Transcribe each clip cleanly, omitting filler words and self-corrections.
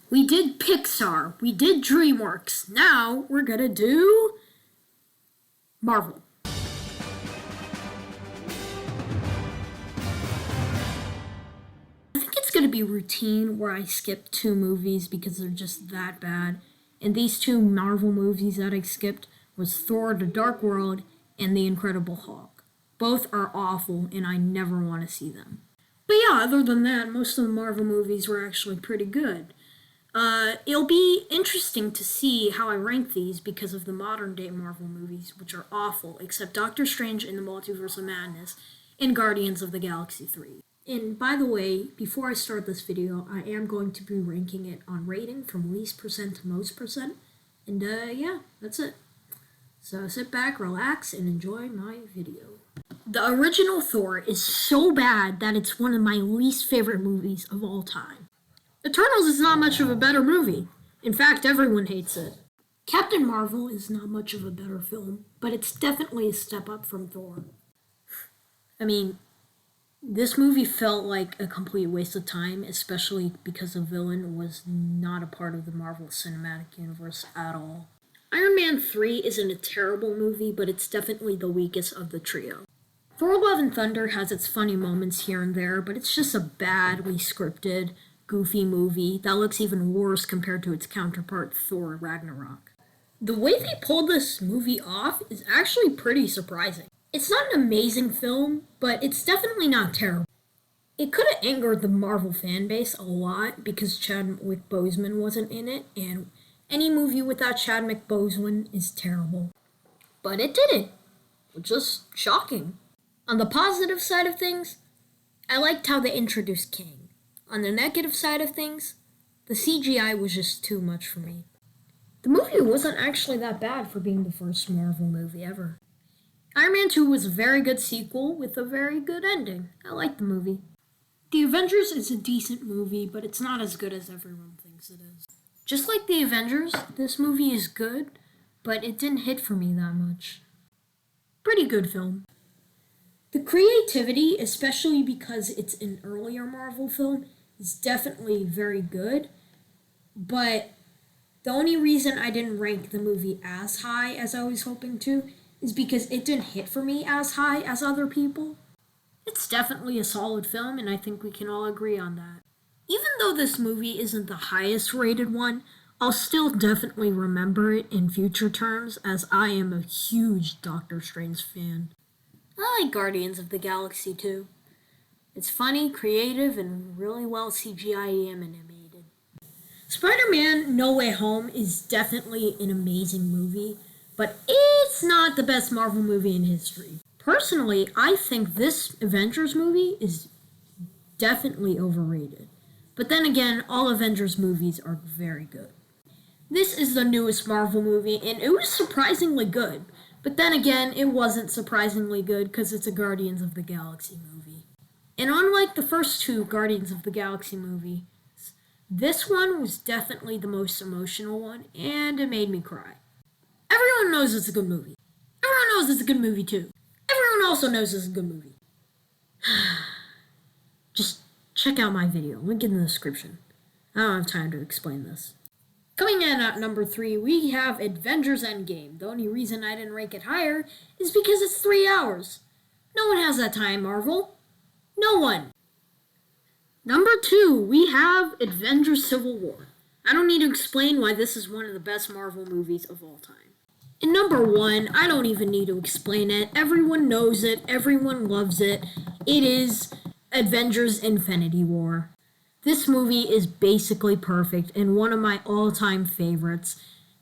We did Pixar. We did DreamWorks. Now we're gonna do Marvel. I think it's gonna be routine where I skip 2 movies because they're just that bad. And these 2 Marvel movies that I skipped was Thor: The Dark World and The Incredible Hulk. Both are awful and I never want to see them. But yeah, other than that, most of the Marvel movies were actually pretty good. It'll be interesting to see how I rank these because of the modern day Marvel movies, which are awful, except Doctor Strange in the Multiverse of Madness and Guardians of the Galaxy 3. And by the way, before I start this video, I am going to be ranking it on rating from least percent to most percent. And yeah, that's it. So sit back, relax, and enjoy my video. The original Thor is so bad that it's one of my least favorite movies of all time. Eternals is not much of a better movie. In fact, everyone hates it. Captain Marvel is not much of a better film, but it's definitely a step up from Thor. I mean, this movie felt like a complete waste of time, especially because the villain was not a part of the Marvel Cinematic Universe at all. Iron Man 3 isn't a terrible movie, but it's definitely the weakest of the trio. Thor: Love and Thunder has its funny moments here and there, but it's just a badly scripted, goofy movie that looks even worse compared to its counterpart, Thor: Ragnarok. The way they pulled this movie off is actually pretty surprising. It's not an amazing film, but it's definitely not terrible. It could have angered the Marvel fan base a lot because Chadwick Boseman wasn't in it, and any movie without Chadwick Boseman is terrible. But it didn't, which is shocking. On the positive side of things, I liked how they introduced Kang. On the negative side of things, the CGI was just too much for me. The movie wasn't actually that bad for being the first Marvel movie ever. Iron Man 2 was a very good sequel with a very good ending. I liked the movie. The Avengers is a decent movie, but it's not as good as everyone thinks it is. Just like The Avengers, this movie is good, but it didn't hit for me that much. Pretty good film. The creativity, especially because it's an earlier Marvel film, is definitely very good, but the only reason I didn't rank the movie as high as I was hoping to is because it didn't hit for me as high as other people. It's definitely a solid film, and I think we can all agree on that. Even though this movie isn't the highest rated one, I'll still definitely remember it in future terms as I am a huge Doctor Strange fan. I like Guardians of the Galaxy too. It's funny, creative, and really well CGI animated. Spider-Man No Way Home is definitely an amazing movie, but it's not the best Marvel movie in history. Personally, I think this Avengers movie is definitely overrated. But then again, all Avengers movies are very good. This is the newest Marvel movie, and it was surprisingly good. But then again, it wasn't surprisingly good because it's a Guardians of the Galaxy movie. And unlike the first 2 Guardians of the Galaxy movies, this one was definitely the most emotional one, and it made me cry. Everyone knows it's a good movie. Everyone knows it's a good movie too. Everyone also knows it's a good movie. Just check out my video, link in the description. I don't have time to explain this. Coming in at number 3, we have Avengers Endgame. The only reason I didn't rank it higher is because it's 3 hours. No one has that time, Marvel. No one. Number 2, we have Avengers Civil War. I don't need to explain why this is one of the best Marvel movies of all time. And number 1, I don't even need to explain it. Everyone knows it. Everyone loves it. It is Avengers Infinity War. This movie is basically perfect and one of my all-time favorites.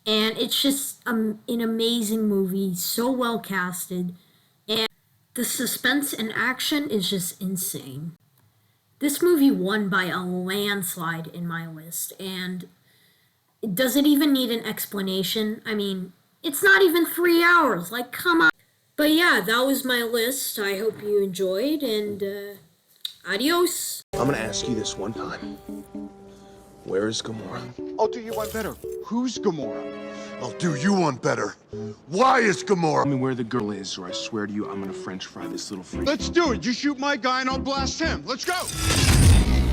And it's just an amazing movie, so well casted. And the suspense and action is just insane. This movie won by a landslide in my list. And does it even need an explanation? I mean, it's not even 3 hours. Like, come on. But yeah, that was my list. I hope you enjoyed, and adios. I'm gonna ask you this one time. Where is Gamora? I'll do you one better. Who's Gamora? I'll do you one better. Why is Gamora? Tell me where the girl is, or I swear to you, I'm gonna French fry this little freak. Let's do it. You shoot my guy and I'll blast him. Let's go.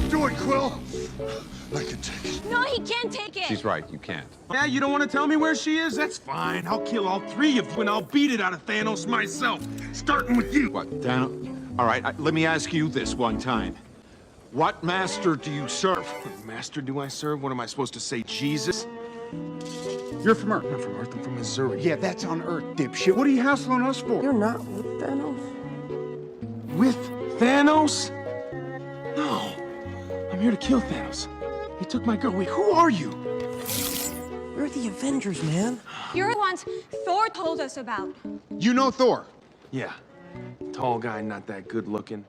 Do it, Quill. I can take it. No, he can't take it. She's right, you can't. Yeah, you don't want to tell me where she is? That's fine. I'll kill all three of you and I'll beat it out of Thanos myself. Starting with you. What, Thanos? All right, let me ask you this one time. What master do you serve? What master do I serve? What am I supposed to say, Jesus? You're from Earth. I'm from Earth. I'm from Missouri. Yeah, that's on Earth, dipshit. What are you hassling us for? You're not with Thanos? With Thanos? No. I'm here to kill Thanos. He took my girl. Wait, who are you? We're the Avengers, man. You're the ones Thor told us about. You know Thor. Yeah. Tall guy, not that good looking.